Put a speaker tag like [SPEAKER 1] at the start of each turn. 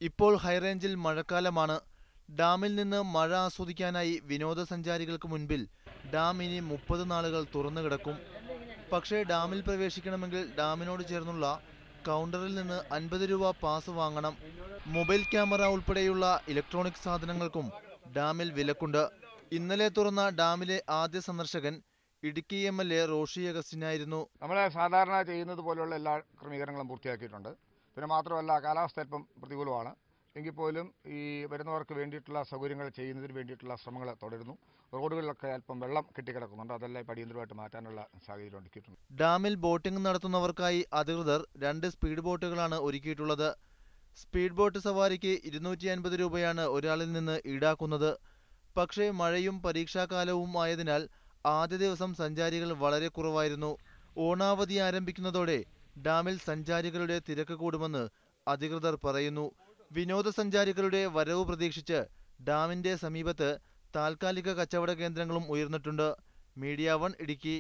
[SPEAKER 1] ഇപ്പോൾ ഹൈറേഞ്ചിൽ മഴക്കാലമാണ്. ഡാമിൽ നിന്ന് മഴ ആസ്വദിക്കാനായി വിനോദസഞ്ചാരികൾക്ക് മുൻപിൽ ഡാം ഇനി 30 നാളുകൾ തുറന്നു കിടക്കും. പക്ഷേ ഡാമിൽ പ്രവേശിക്കണമെങ്കിൽ ഡാമിനോട് ചേർന്നുള്ള കൗണ്ടറിൽ നിന്ന് 50 രൂപ പാസ് വാങ്ങണം. മൊബൈൽ ക്യാമറ ഉൾപ്പെടെയുള്ള ഇലക്ട്രോണിക് സാധനങ്ങൾക്കും ഡാമിൽ വിലക്കുണ്ട്. ഇന്നലെ തുറന്ന ഡാമിലെ ആദ്യ സന്ദർശകൻ ഇടുക്കി MLA റോഷി അഗസ്റ്റിനായിരുന്നു.
[SPEAKER 2] നമ്മൾ സാധാരണ ചെയ്യുന്നത് പോലെയുള്ള എല്ലാ ക്രമീകരണങ്ങളും പൂർത്തിയാക്കിയിട്ടുണ്ട്. പിന്നെ മാത്രമല്ല, കാലാവസ്ഥ അല്പം പ്രതികൂലമാണ്. എങ്കിൽ പോലും ഈ വരുന്നവർക്ക് വേണ്ടിയിട്ടുള്ള സൗകര്യങ്ങൾ ചെയ്യുന്നതിന് വേണ്ടിയിട്ടുള്ള ശ്രമങ്ങൾ തുടരുന്നു. റോഡുകളിലൊക്കെ അല്പം വെള്ളം കെട്ടിക്കിടക്കുന്നുണ്ട്. അതെല്ലാം അടിയന്തരമായിട്ട് മാറ്റാനുള്ള സാഹചര്യം ഒരുക്കിയിട്ടുണ്ട്.
[SPEAKER 1] ഡാമിൽ ബോട്ടിംഗ് നടത്തുന്നവർക്കായി അധികൃതർ 2 സ്പീഡ് ബോട്ടുകളാണ് ഒരുക്കിയിട്ടുള്ളത്. സ്പീഡ് ബോട്ട് സവാരിക്ക് 250 രൂപയാണ് ഒരാളിൽ നിന്ന് ഈടാക്കുന്നത്. പക്ഷേ മഴയും പരീക്ഷാകാലവും ആയതിനാൽ ആദ്യ ദിവസം സഞ്ചാരികൾ വളരെ കുറവായിരുന്നു. ഓണാവധി ആരംഭിക്കുന്നതോടെ ഡാമിൽ സഞ്ചാരികളുടെ തിരക്ക് കൂടുമെന്ന് അധികൃതർ പറയുന്നു. വിനോദസഞ്ചാരികളുടെ വരവ് പ്രതീക്ഷിച്ച് ഡാമിന്റെ സമീപത്ത് താൽക്കാലിക കച്ചവട കേന്ദ്രങ്ങളും ഉയർന്നിട്ടുണ്ട്. മീഡിയ 1 ഇടുക്കി.